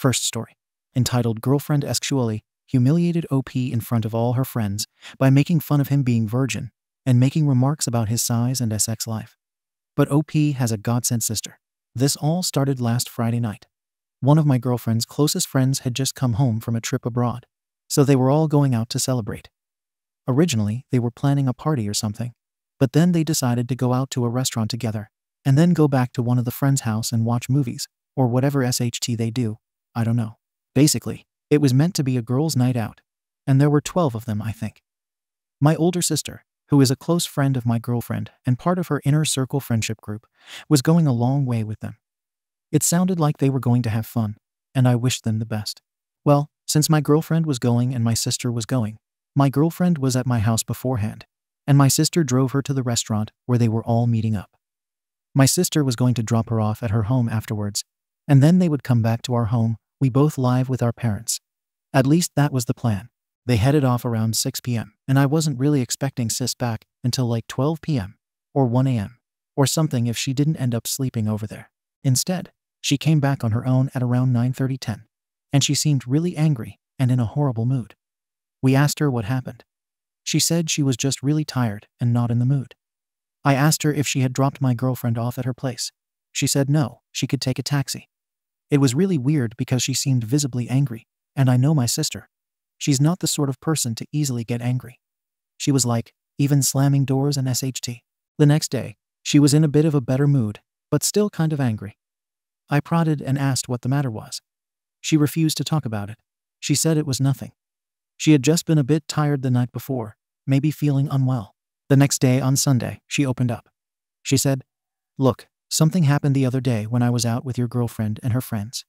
First story. Entitled Girlfriend Xually humiliated OP in front of all her friends by making fun of him being virgin and making remarks about his size and sex life. But OP has a godsend sister. This all started last Friday night. One of my girlfriend's closest friends had just come home from a trip abroad, so they were all going out to celebrate. Originally, they were planning a party or something, but then they decided to go out to a restaurant together and then go back to one of the friends' house and watch movies, or whatever SHT they do, I don't know. Basically, it was meant to be a girls' night out, and there were 12 of them, I think. My older sister, who is a close friend of my girlfriend and part of her inner circle friendship group, was going a long way with them. It sounded like they were going to have fun, and I wished them the best. Well, since my girlfriend was going and my sister was going, my girlfriend was at my house beforehand, and my sister drove her to the restaurant where they were all meeting up. My sister was going to drop her off at her home afterwards, and then they would come back to our home, we both live with our parents. At least that was the plan. They headed off around 6 p.m., and I wasn't really expecting sis back until like 12 p.m. or 1 a.m. or something if she didn't end up sleeping over there. Instead, she came back on her own at around 9:30–10, and she seemed really angry and in a horrible mood. We asked her what happened. She said she was just really tired and not in the mood. I asked her if she had dropped my girlfriend off at her place. She said no, she could take a taxi. It was really weird because she seemed visibly angry, and I know my sister. She's not the sort of person to easily get angry. She was like, even slamming doors and SHT. The next day, she was in a bit of a better mood, but still kind of angry. I prodded and asked what the matter was. She refused to talk about it. She said it was nothing. She had just been a bit tired the night before, maybe feeling unwell. The next day on Sunday, she opened up. She said, "Look, something happened the other day when I was out with your girlfriend and her friends."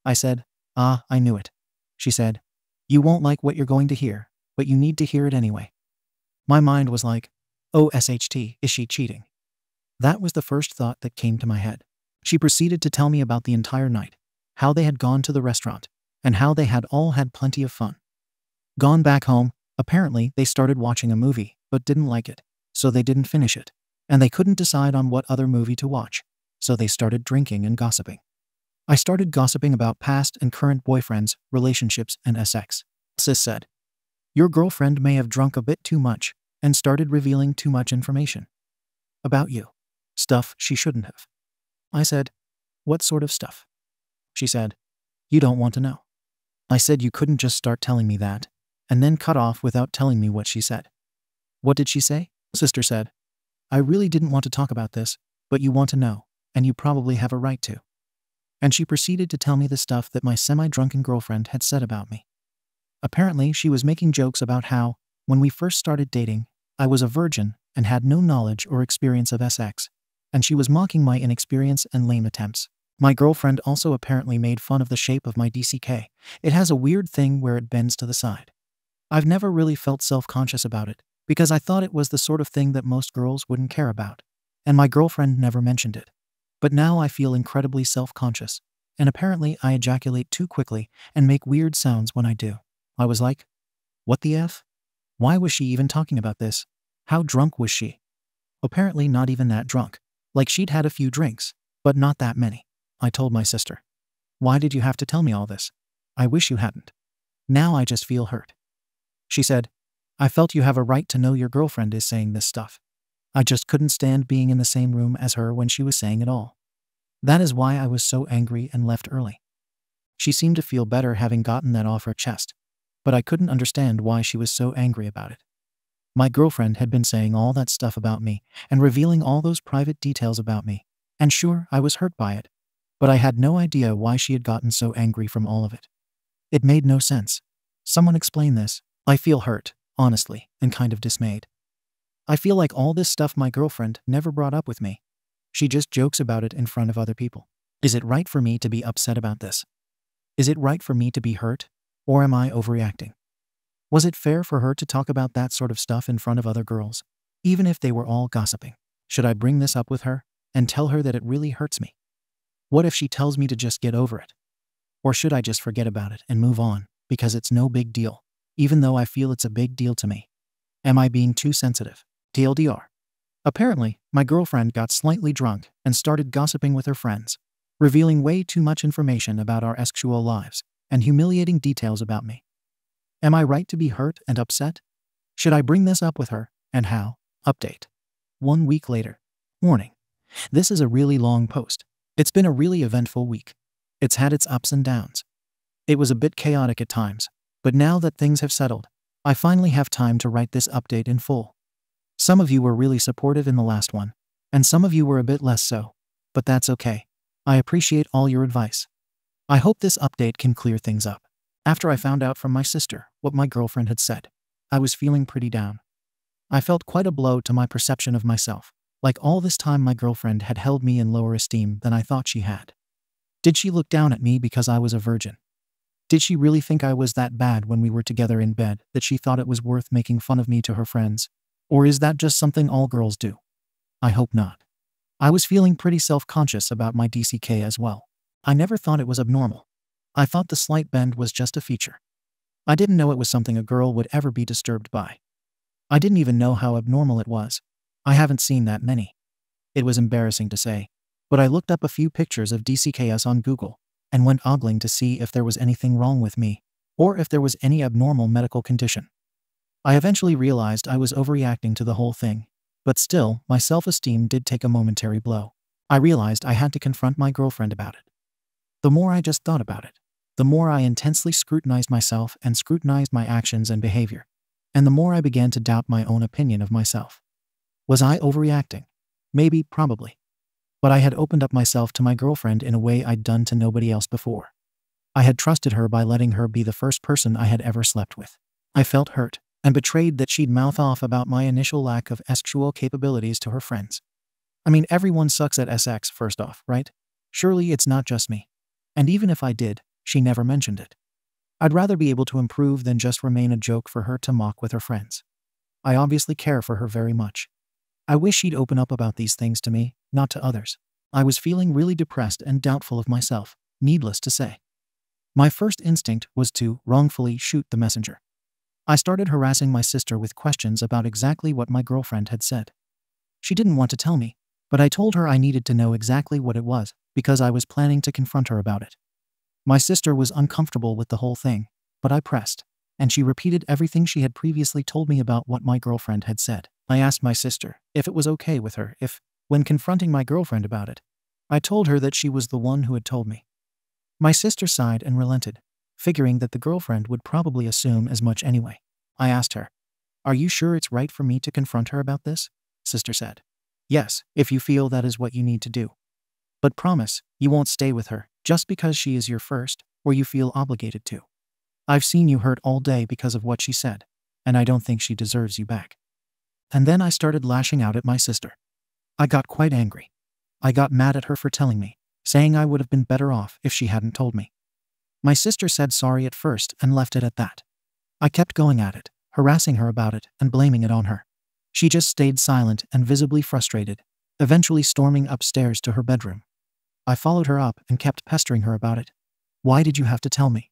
I said, "Ah, I knew it." She said, "You won't like what you're going to hear, but you need to hear it anyway." My mind was like, oh SHT, is she cheating? That was the first thought that came to my head. She proceeded to tell me about the entire night, how they had gone to the restaurant, and how they had all had plenty of fun. Gone back home, apparently they started watching a movie, but didn't like it, so they didn't finish it, and they couldn't decide on what other movie to watch, so they started drinking and gossiping. I started gossiping about past and current boyfriends, relationships, and sex. Sis said, "Your girlfriend may have drunk a bit too much and started revealing too much information about you. Stuff she shouldn't have." I said, "What sort of stuff?" She said, "You don't want to know." I said you couldn't just start telling me that, and then cut off without telling me what she said. "What did she say?" Sister said, "I really didn't want to talk about this, but you want to know, and you probably have a right to." And she proceeded to tell me the stuff that my semi-drunken girlfriend had said about me. Apparently, she was making jokes about how, when we first started dating, I was a virgin and had no knowledge or experience of sex, and she was mocking my inexperience and lame attempts. My girlfriend also apparently made fun of the shape of my DCK. It has a weird thing where it bends to the side. I've never really felt self-conscious about it, because I thought it was the sort of thing that most girls wouldn't care about, and my girlfriend never mentioned it. But now I feel incredibly self-conscious, and apparently I ejaculate too quickly and make weird sounds when I do. I was like, what the F? Why was she even talking about this? How drunk was she? Apparently not even that drunk. Like she'd had a few drinks, but not that many. I told my sister, "Why did you have to tell me all this? I wish you hadn't. Now I just feel hurt." She said, "I felt you have a right to know your girlfriend is saying this stuff. I just couldn't stand being in the same room as her when she was saying it all. That is why I was so angry and left early." She seemed to feel better having gotten that off her chest, but I couldn't understand why she was so angry about it. My girlfriend had been saying all that stuff about me and revealing all those private details about me, and sure, I was hurt by it, but I had no idea why she had gotten so angry from all of it. It made no sense. Someone explain this. I feel hurt, honestly, and kind of dismayed. I feel like all this stuff my girlfriend never brought up with me. She just jokes about it in front of other people. Is it right for me to be upset about this? Is it right for me to be hurt? Or am I overreacting? Was it fair for her to talk about that sort of stuff in front of other girls, even if they were all gossiping? Should I bring this up with her and tell her that it really hurts me? What if she tells me to just get over it? Or should I just forget about it and move on because it's no big deal, even though I feel it's a big deal to me? Am I being too sensitive? TLDR. Apparently, my girlfriend got slightly drunk and started gossiping with her friends. revealing way too much information about our sexual lives and humiliating details about me. Am I right to be hurt and upset? Should I bring this up with her, and how? Update. 1 week later. Warning. This is a really long post. It's been a really eventful week. It's had its ups and downs. It was a bit chaotic at times, but now that things have settled, I finally have time to write this update in full. Some of you were really supportive in the last one, and some of you were a bit less so, but that's okay. I appreciate all your advice. I hope this update can clear things up. After I found out from my sister what my girlfriend had said, I was feeling pretty down. I felt quite a blow to my perception of myself, like all this time my girlfriend had held me in lower esteem than I thought she had. Did she look down at me because I was a virgin? Did she really think I was that bad when we were together in bed that she thought it was worth making fun of me to her friends? Or is that just something all girls do? I hope not. I was feeling pretty self-conscious about my DCK as well. I never thought it was abnormal. I thought the slight bend was just a feature. I didn't know it was something a girl would ever be disturbed by. I didn't even know how abnormal it was. I haven't seen that many. It was embarrassing to say, but I looked up a few pictures of DCKS on Google and went ogling to see if there was anything wrong with me, or if there was any abnormal medical condition. I eventually realized I was overreacting to the whole thing, but still, my self-esteem did take a momentary blow. I realized I had to confront my girlfriend about it. The more I just thought about it, the more I intensely scrutinized myself and scrutinized my actions and behavior, and the more I began to doubt my own opinion of myself. Was I overreacting? Maybe, probably. But I had opened up myself to my girlfriend in a way I'd done to nobody else before. I had trusted her by letting her be the first person I had ever slept with. I felt hurt and betrayed that she'd mouth off about my initial lack of sexual capabilities to her friends. I mean, everyone sucks at sex first off, right? Surely it's not just me. And even if I did, she never mentioned it. I'd rather be able to improve than just remain a joke for her to mock with her friends. I obviously care for her very much. I wish she'd open up about these things to me, not to others. I was feeling really depressed and doubtful of myself, needless to say. My first instinct was to wrongfully shoot the messenger. I started harassing my sister with questions about exactly what my girlfriend had said. She didn't want to tell me, but I told her I needed to know exactly what it was because I was planning to confront her about it. My sister was uncomfortable with the whole thing, but I pressed, and she repeated everything she had previously told me about what my girlfriend had said. I asked my sister if it was okay with her if, when confronting my girlfriend about it, I told her that she was the one who had told me. My sister sighed and relented, figuring that the girlfriend would probably assume as much anyway. I asked her, "Are you sure it's right for me to confront her about this?" Sister said, "Yes, if you feel that is what you need to do. But promise, you won't stay with her just because she is your first, or you feel obligated to. I've seen you hurt all day because of what she said, and I don't think she deserves you back." And then I started lashing out at my sister. I got quite angry. I got mad at her for telling me, saying I would have been better off if she hadn't told me. My sister said sorry at first and left it at that. I kept going at it, harassing her about it and blaming it on her. She just stayed silent and visibly frustrated, eventually storming upstairs to her bedroom. I followed her up and kept pestering her about it. Why did you have to tell me?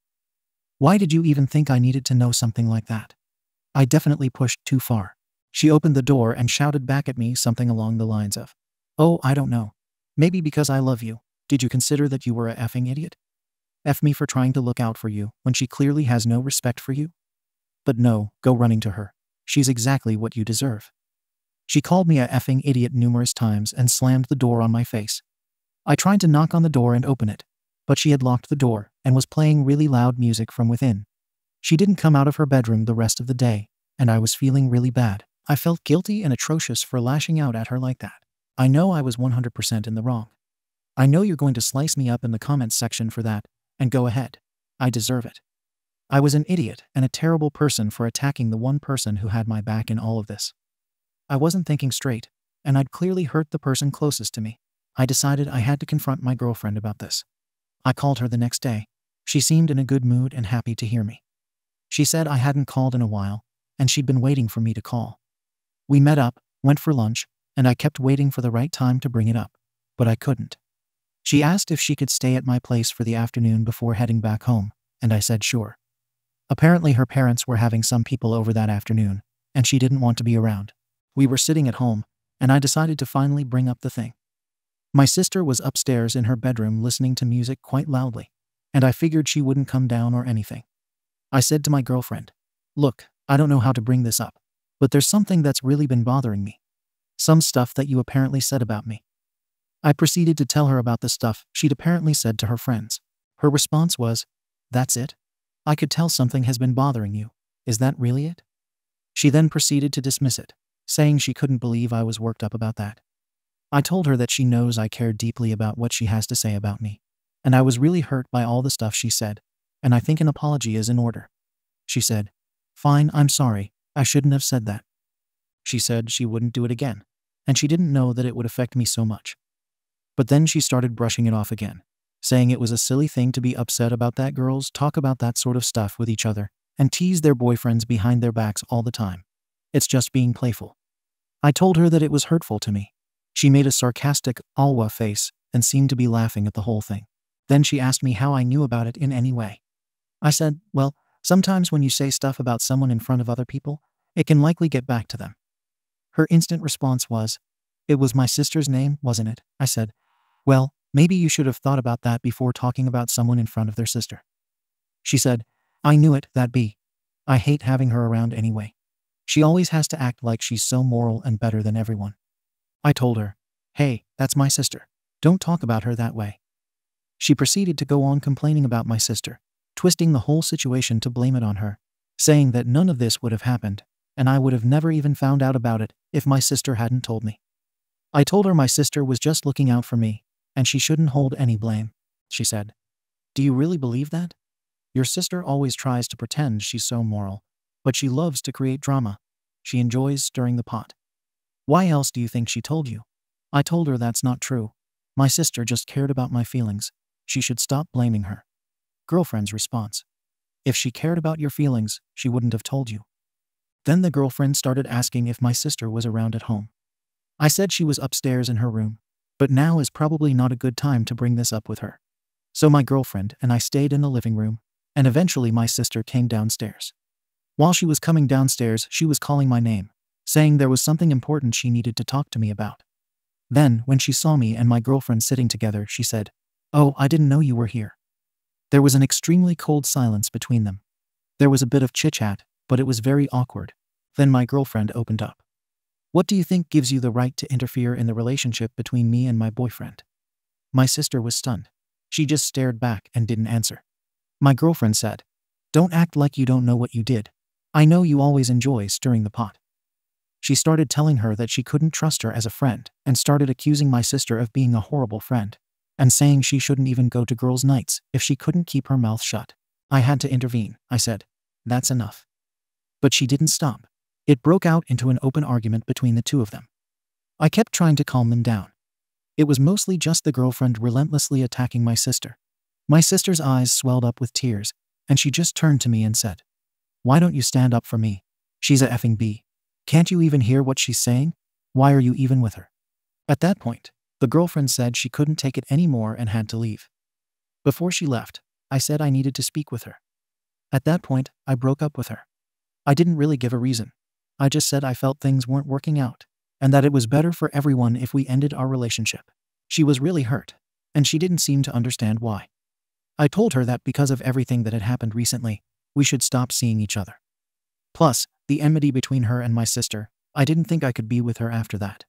Why did you even think I needed to know something like that? I definitely pushed too far. She opened the door and shouted back at me something along the lines of, "Oh, I don't know. Maybe because I love you. Did you consider that you were a effing idiot? F me for trying to look out for you when she clearly has no respect for you? But no, go running to her. She's exactly what you deserve." She called me a effing idiot numerous times and slammed the door on my face. I tried to knock on the door and open it, but she had locked the door and was playing really loud music from within. She didn't come out of her bedroom the rest of the day, and I was feeling really bad. I felt guilty and atrocious for lashing out at her like that. I know I was 100% in the wrong. I know you're going to slice me up in the comments section for that, and go ahead. I deserve it. I was an idiot and a terrible person for attacking the one person who had my back in all of this. I wasn't thinking straight, and I'd clearly hurt the person closest to me. I decided I had to confront my girlfriend about this. I called her the next day. She seemed in a good mood and happy to hear me. She said I hadn't called in a while, and she'd been waiting for me to call. We met up, went for lunch, and I kept waiting for the right time to bring it up, but I couldn't. She asked if she could stay at my place for the afternoon before heading back home, and I said sure. Apparently her parents were having some people over that afternoon, and she didn't want to be around. We were sitting at home, and I decided to finally bring up the thing. My sister was upstairs in her bedroom listening to music quite loudly, and I figured she wouldn't come down or anything. I said to my girlfriend, "Look, I don't know how to bring this up, but there's something that's really been bothering me. Some stuff that you apparently said about me." I proceeded to tell her about the stuff she'd apparently said to her friends. Her response was, "That's it? I could tell something has been bothering you. Is that really it?" She then proceeded to dismiss it, saying she couldn't believe I was worked up about that. I told her that she knows I care deeply about what she has to say about me, and I was really hurt by all the stuff she said, and I think an apology is in order. She said, "Fine, I'm sorry, I shouldn't have said that." She said she wouldn't do it again, and she didn't know that it would affect me so much. But then she started brushing it off again, saying it was a silly thing to be upset about that girls talk about that sort of stuff with each other and tease their boyfriends behind their backs all the time. It's just being playful. I told her that it was hurtful to me. She made a sarcastic alwa face and seemed to be laughing at the whole thing. Then she asked me how I knew about it in any way. I said, "Well, sometimes when you say stuff about someone in front of other people, it can likely get back to them." Her instant response was, "It was my sister's name, wasn't it?" I said, "Well, maybe you should have thought about that before talking about someone in front of their sister." She said, "I knew it, that be. I hate having her around anyway. She always has to act like she's so moral and better than everyone." I told her, "Hey, that's my sister. Don't talk about her that way." She proceeded to go on complaining about my sister, twisting the whole situation to blame it on her, saying that none of this would have happened, and I would have never even found out about it if my sister hadn't told me. I told her my sister was just looking out for me, and she shouldn't hold any blame. She said, "Do you really believe that? Your sister always tries to pretend she's so moral, but she loves to create drama. She enjoys stirring the pot. Why else do you think she told you?" I told her that's not true. My sister just cared about my feelings. She should stop blaming her. Girlfriend's response: "If she cared about your feelings, she wouldn't have told you." Then the girlfriend started asking if my sister was around at home. I said she was upstairs in her room, but now is probably not a good time to bring this up with her. So my girlfriend and I stayed in the living room, and eventually my sister came downstairs. While she was coming downstairs, she was calling my name, saying there was something important she needed to talk to me about. Then, when she saw me and my girlfriend sitting together, she said, "Oh, I didn't know you were here." There was an extremely cold silence between them. There was a bit of chit-chat, but it was very awkward. Then my girlfriend opened up. "What do you think gives you the right to interfere in the relationship between me and my boyfriend?" My sister was stunned. She just stared back and didn't answer. My girlfriend said, "Don't act like you don't know what you did. I know you always enjoy stirring the pot." She started telling her that she couldn't trust her as a friend and started accusing my sister of being a horrible friend and saying she shouldn't even go to girls' nights if she couldn't keep her mouth shut. I had to intervene. I said, "That's enough." But she didn't stop. It broke out into an open argument between the two of them. I kept trying to calm them down. It was mostly just the girlfriend relentlessly attacking my sister. My sister's eyes swelled up with tears, and she just turned to me and said, "Why don't you stand up for me? She's a effing bee. Can't you even hear what she's saying? Why are you even with her?" At that point, the girlfriend said she couldn't take it anymore and had to leave. Before she left, I said I needed to speak with her. At that point, I broke up with her. I didn't really give a reason. I just said I felt things weren't working out, and that it was better for everyone if we ended our relationship. She was really hurt, and she didn't seem to understand why. I told her that because of everything that had happened recently, we should stop seeing each other. Plus, the enmity between her and my sister, I didn't think I could be with her after that.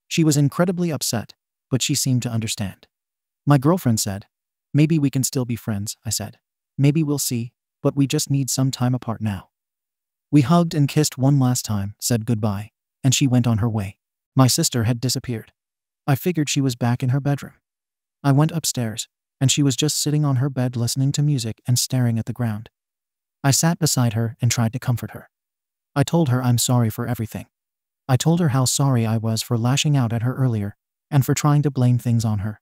She was incredibly upset, but she seemed to understand. My girlfriend said, "Maybe we can still be friends," I said. "Maybe we'll see, but we just need some time apart now." We hugged and kissed one last time, said goodbye, and she went on her way. My sister had disappeared. I figured she was back in her bedroom. I went upstairs, and she was just sitting on her bed listening to music and staring at the ground. I sat beside her and tried to comfort her. I told her I'm sorry for everything. I told her how sorry I was for lashing out at her earlier and for trying to blame things on her.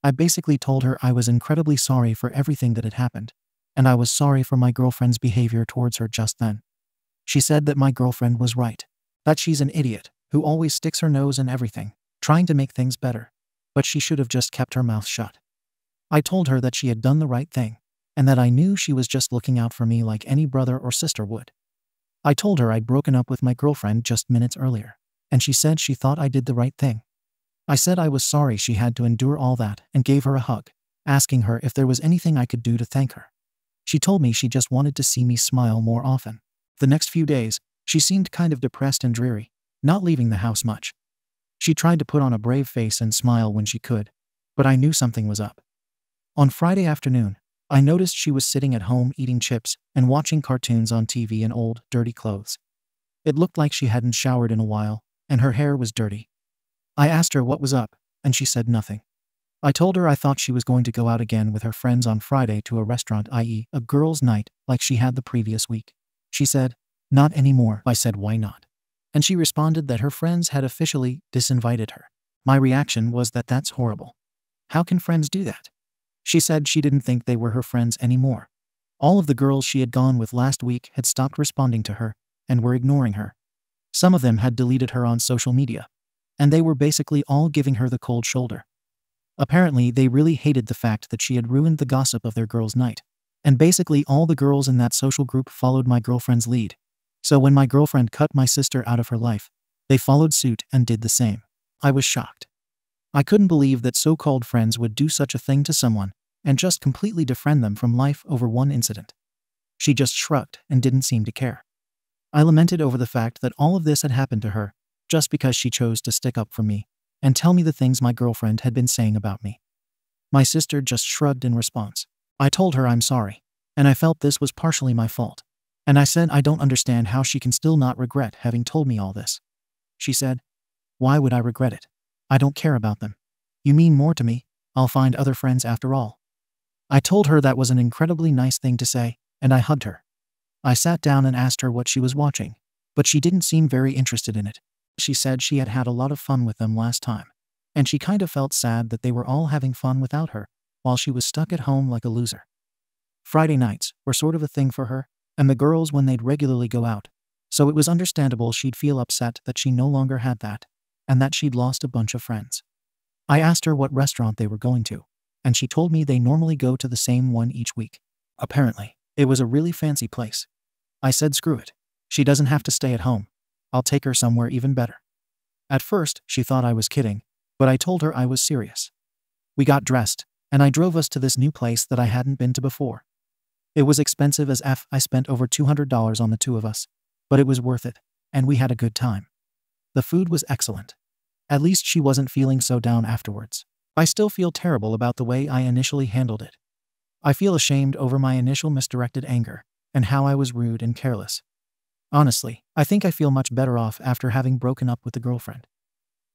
I basically told her I was incredibly sorry for everything that had happened, and I was sorry for my girlfriend's behavior towards her just then. She said that my girlfriend was right, that she's an idiot who always sticks her nose in everything, trying to make things better, but she should have just kept her mouth shut. I told her that she had done the right thing, and that I knew she was just looking out for me like any brother or sister would. I told her I'd broken up with my girlfriend just minutes earlier, and she said she thought I did the right thing. I said I was sorry she had to endure all that and gave her a hug, asking her if there was anything I could do to thank her. She told me she just wanted to see me smile more often. The next few days, she seemed kind of depressed and dreary, not leaving the house much. She tried to put on a brave face and smile when she could, but I knew something was up. On Friday afternoon, I noticed she was sitting at home eating chips and watching cartoons on TV in old, dirty clothes. It looked like she hadn't showered in a while, and her hair was dirty. I asked her what was up, and she said nothing. I told her I thought she was going to go out again with her friends on Friday to a restaurant, i.e., a girls' night, like she had the previous week. She said, "Not anymore." I said, "Why not?" And she responded that her friends had officially disinvited her. My reaction was that that's horrible. How can friends do that? She said she didn't think they were her friends anymore. All of the girls she had gone with last week had stopped responding to her and were ignoring her. Some of them had deleted her on social media, and they were basically all giving her the cold shoulder. Apparently, they really hated the fact that she had ruined the gossip of their girls' night, and basically all the girls in that social group followed my girlfriend's lead. So when my girlfriend cut my sister out of her life, they followed suit and did the same. I was shocked. I couldn't believe that so-called friends would do such a thing to someone and just completely defriend them from life over one incident. She just shrugged and didn't seem to care. I lamented over the fact that all of this had happened to her just because she chose to stick up for me and tell me the things my girlfriend had been saying about me. My sister just shrugged in response. I told her I'm sorry, and I felt this was partially my fault. And I said I don't understand how she can still not regret having told me all this. She said, "Why would I regret it? I don't care about them. You mean more to me. I'll find other friends after all." I told her that was an incredibly nice thing to say, and I hugged her. I sat down and asked her what she was watching, but she didn't seem very interested in it. She said she had had a lot of fun with them last time, and she kind of felt sad that they were all having fun without her, while she was stuck at home like a loser. Friday nights were sort of a thing for her, and the girls when they'd regularly go out, so it was understandable she'd feel upset that she no longer had that, and that she'd lost a bunch of friends. I asked her what restaurant they were going to, and she told me they normally go to the same one each week. Apparently, it was a really fancy place. I said screw it. She doesn't have to stay at home. I'll take her somewhere even better. At first, she thought I was kidding, but I told her I was serious. We got dressed, and I drove us to this new place that I hadn't been to before. It was expensive as F. I spent over $200 on the two of us, but it was worth it, and we had a good time. The food was excellent. At least she wasn't feeling so down afterwards. I still feel terrible about the way I initially handled it. I feel ashamed over my initial misdirected anger and how I was rude and careless. Honestly, I think I feel much better off after having broken up with the girlfriend.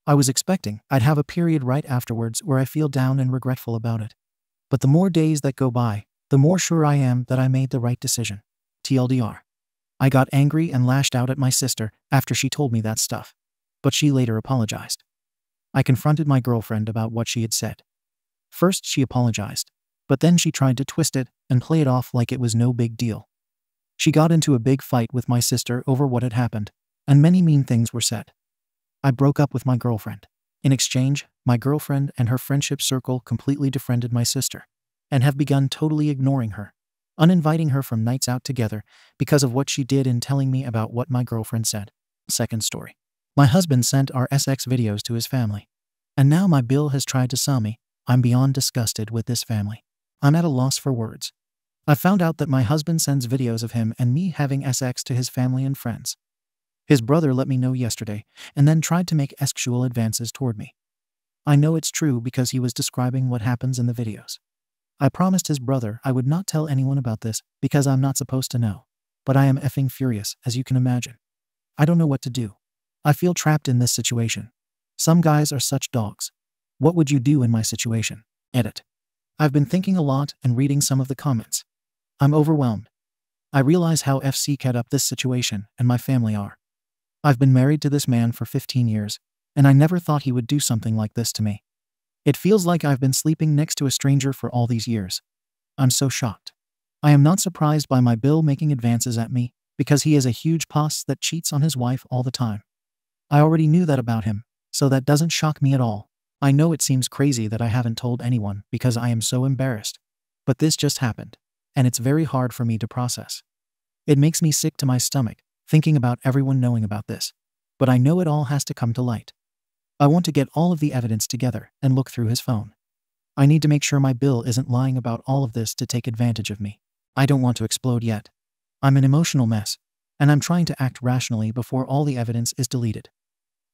I was expecting I'd have a period right afterwards where I feel down and regretful about it. But the more days that go by, the more sure I am that I made the right decision. TLDR. I got angry and lashed out at my sister after she told me that stuff, but she later apologized. I confronted my girlfriend about what she had said. First, she apologized, but then she tried to twist it and play it off like it was no big deal. She got into a big fight with my sister over what had happened, and many mean things were said. I broke up with my girlfriend. In exchange, my girlfriend and her friendship circle completely defriended my sister, and have begun totally ignoring her, uninviting her from nights out together because of what she did in telling me about what my girlfriend said. Second story. My husband sent our SX videos to his family, and now my bill has tried to sell me. I'm beyond disgusted with this family. I'm at a loss for words. I found out that my husband sends videos of him and me having SX to his family and friends. His brother let me know yesterday and then tried to make sexual advances toward me. I know it's true because he was describing what happens in the videos. I promised his brother I would not tell anyone about this because I'm not supposed to know, but I am effing furious, as you can imagine. I don't know what to do. I feel trapped in this situation. Some guys are such dogs. What would you do in my situation? Edit. I've been thinking a lot and reading some of the comments. I'm overwhelmed. I realize how cut up this situation and my family are. I've been married to this man for 15 years, and I never thought he would do something like this to me. It feels like I've been sleeping next to a stranger for all these years. I'm so shocked. I am not surprised by my bill making advances at me because he is a huge puss that cheats on his wife all the time. I already knew that about him, so that doesn't shock me at all. I know it seems crazy that I haven't told anyone because I am so embarrassed, but this just happened, and it's very hard for me to process. It makes me sick to my stomach thinking about everyone knowing about this, but I know it all has to come to light. I want to get all of the evidence together and look through his phone. I need to make sure my Bill isn't lying about all of this to take advantage of me. I don't want to explode yet. I'm an emotional mess, and I'm trying to act rationally before all the evidence is deleted.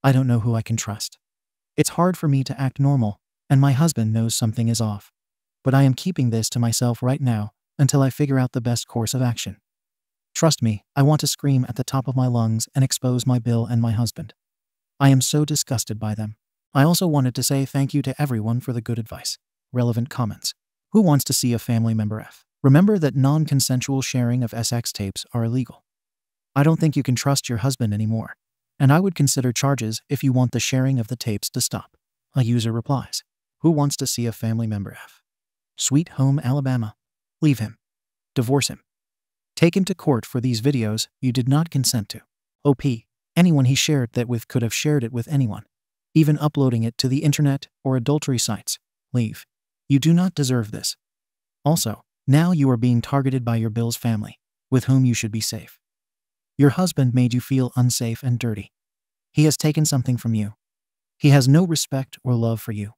I don't know who I can trust. It's hard for me to act normal, and my husband knows something is off. But I am keeping this to myself right now until I figure out the best course of action. Trust me, I want to scream at the top of my lungs and expose my Bill and my husband. I am so disgusted by them. I also wanted to say thank you to everyone for the good advice. Relevant comments. Who wants to see a family member F? Remember that non-consensual sharing of SX tapes are illegal. I don't think you can trust your husband anymore, and I would consider charges if you want the sharing of the tapes to stop. A user replies. Who wants to see a family member F? Sweet Home Alabama. Leave him. Divorce him. Take him to court for these videos you did not consent to. OP. Anyone he shared that with could have shared it with anyone, even uploading it to the internet or adultery sites. Leave. You do not deserve this. Also, now you are being targeted by your Bill's family, with whom you should be safe. Your husband made you feel unsafe and dirty. He has taken something from you. He has no respect or love for you.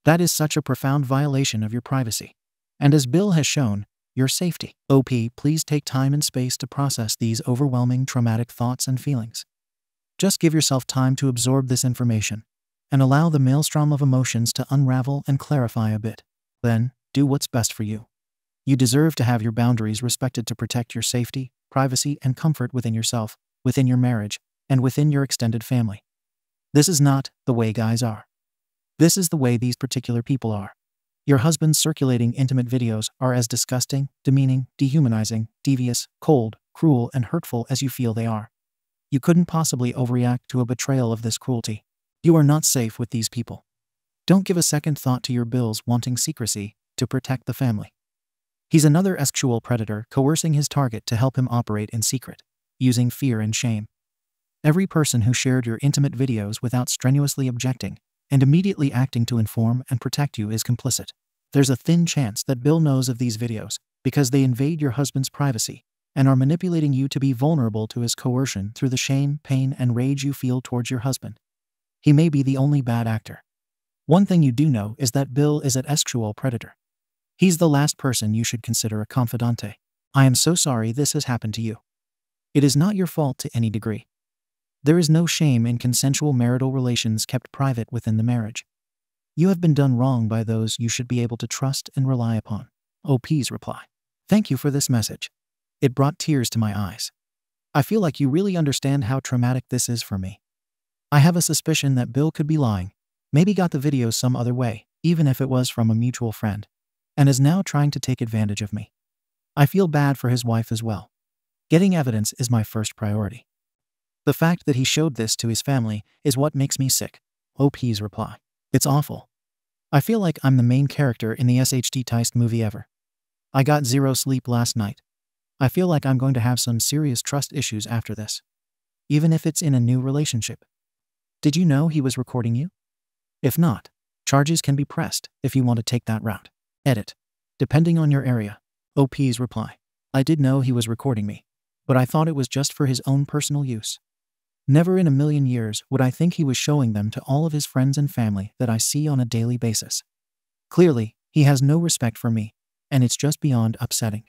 That is such a profound violation of your privacy. And as Bill has shown, your safety. OP, please take time and space to process these overwhelming traumatic thoughts and feelings. Just give yourself time to absorb this information and allow the maelstrom of emotions to unravel and clarify a bit. Then, do what's best for you. You deserve to have your boundaries respected to protect your safety, privacy, and comfort within yourself, within your marriage, and within your extended family. This is not the way guys are. This is the way these particular people are. Your husband's circulating intimate videos are as disgusting, demeaning, dehumanizing, devious, cold, cruel, and hurtful as you feel they are. You couldn't possibly overreact to a betrayal of this cruelty. You are not safe with these people. Don't give a second thought to your Bill's wanting secrecy to protect the family. He's another sexual predator coercing his target to help him operate in secret, using fear and shame. Every person who shared your intimate videos without strenuously objecting and immediately acting to inform and protect you is complicit. There's a thin chance that Bill knows of these videos because they invade your husband's privacy and are manipulating you to be vulnerable to his coercion through the shame, pain, and rage you feel towards your husband. He may be the only bad actor. One thing you do know is that Bill is an sexual predator. He's the last person you should consider a confidante. I am so sorry this has happened to you. It is not your fault to any degree. There is no shame in consensual marital relations kept private within the marriage. You have been done wrong by those you should be able to trust and rely upon. OP's reply. Thank you for this message. It brought tears to my eyes. I feel like you really understand how traumatic this is for me. I have a suspicion that Bill could be lying, maybe got the videos some other way, even if it was from a mutual friend, and is now trying to take advantage of me. I feel bad for his wife as well. Getting evidence is my first priority. The fact that he showed this to his family is what makes me sick. OP's reply. It's awful. I feel like I'm the main character in the SHT Teist movie ever. I got zero sleep last night. I feel like I'm going to have some serious trust issues after this, even if it's in a new relationship. Did you know he was recording you? If not, charges can be pressed if you want to take that route. Edit. Depending on your area. OP's reply. I did know he was recording me, but I thought it was just for his own personal use. Never in a million years would I think he was showing them to all of his friends and family that I see on a daily basis. Clearly, he has no respect for me, and it's just beyond upsetting.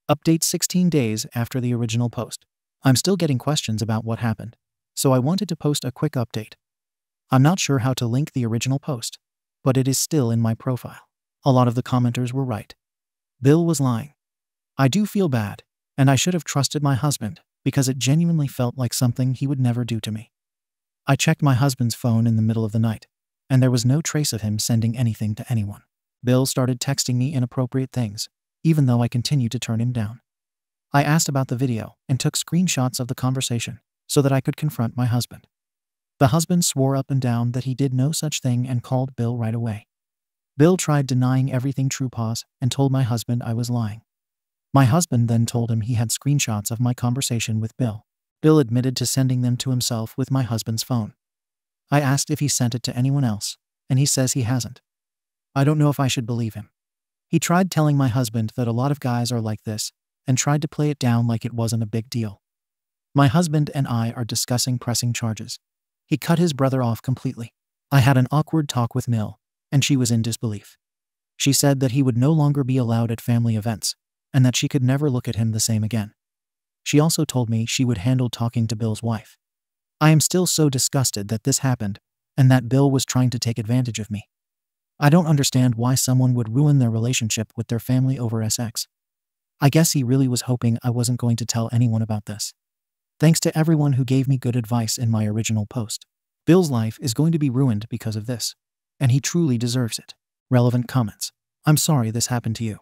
Update 16 days after the original post. I'm still getting questions about what happened, so I wanted to post a quick update. I'm not sure how to link the original post, but it is still in my profile. A lot of the commenters were right. Bill was lying. I do feel bad, and I should have trusted my husband because it genuinely felt like something he would never do to me. I checked my husband's phone in the middle of the night, and there was no trace of him sending anything to anyone. Bill started texting me inappropriate things, even though I continued to turn him down. I asked about the video and took screenshots of the conversation so that I could confront my husband. The husband swore up and down that he did no such thing and called Bill right away. Bill tried denying everything TrueOffMyChest and told my husband I was lying. My husband then told him he had screenshots of my conversation with Bill. Bill admitted to sending them to himself with my husband's phone. I asked if he sent it to anyone else, and he says he hasn't. I don't know if I should believe him. He tried telling my husband that a lot of guys are like this, and tried to play it down like it wasn't a big deal. My husband and I are discussing pressing charges. He cut his brother off completely. I had an awkward talk with Mill, and she was in disbelief. She said that he would no longer be allowed at family events, and that she could never look at him the same again. She also told me she would handle talking to Bill's wife. I am still so disgusted that this happened, and that Bill was trying to take advantage of me. I don't understand why someone would ruin their relationship with their family over sex. I guess he really was hoping I wasn't going to tell anyone about this. Thanks to everyone who gave me good advice in my original post. Bill's life is going to be ruined because of this, and he truly deserves it. Relevant comments. I'm sorry this happened to you.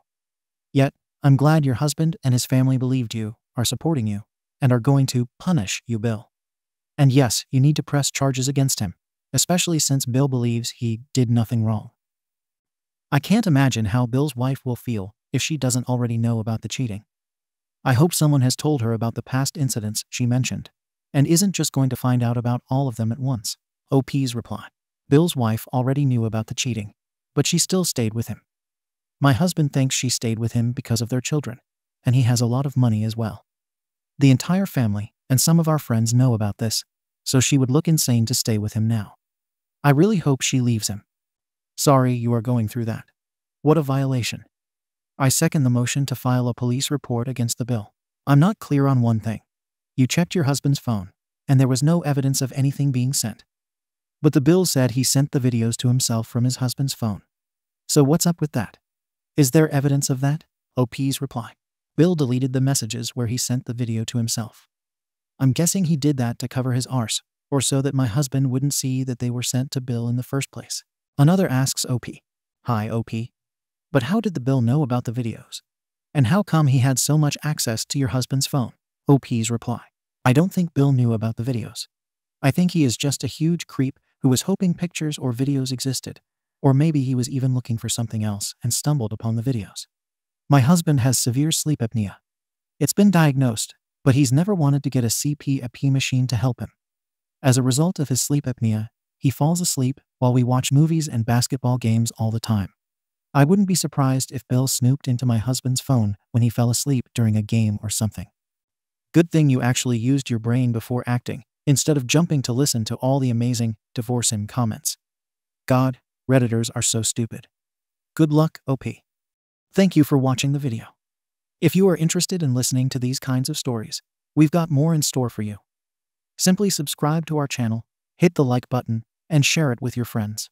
Yet, I'm glad your husband and his family believed you, are supporting you, and are going to punish you, Bill. And yes, you need to press charges against him, especially since Bill believes he did nothing wrong. I can't imagine how Bill's wife will feel if she doesn't already know about the cheating. I hope someone has told her about the past incidents she mentioned, and isn't just going to find out about all of them at once. OP's reply. Bill's wife already knew about the cheating, but she still stayed with him. My husband thinks she stayed with him because of their children, and he has a lot of money as well. The entire family and some of our friends know about this, so she would look insane to stay with him now. I really hope she leaves him. Sorry you are going through that. What a violation. I second the motion to file a police report against the Bill. I'm not clear on one thing. You checked your husband's phone, and there was no evidence of anything being sent. But the Bill said he sent the videos to himself from his husband's phone. So what's up with that? Is there evidence of that? OP's reply. Bill deleted the messages where he sent the video to himself. I'm guessing he did that to cover his arse, or so that my husband wouldn't see that they were sent to Bill in the first place. Another asks OP. Hi, OP. But how did the Bill know about the videos? And how come he had so much access to your husband's phone? OP's reply. I don't think Bill knew about the videos. I think he is just a huge creep who was hoping pictures or videos existed, or maybe he was even looking for something else and stumbled upon the videos. My husband has severe sleep apnea. It's been diagnosed, but he's never wanted to get a CPAP machine to help him. As a result of his sleep apnea, he falls asleep while we watch movies and basketball games all the time. I wouldn't be surprised if Bill snooped into my husband's phone when he fell asleep during a game or something. Good thing you actually used your brain before acting, instead of jumping to listen to all the amazing divorce him comments. God, Redditors are so stupid. Good luck, OP. Thank you for watching the video. If you are interested in listening to these kinds of stories, we've got more in store for you. Simply subscribe to our channel, hit the like button, and share it with your friends.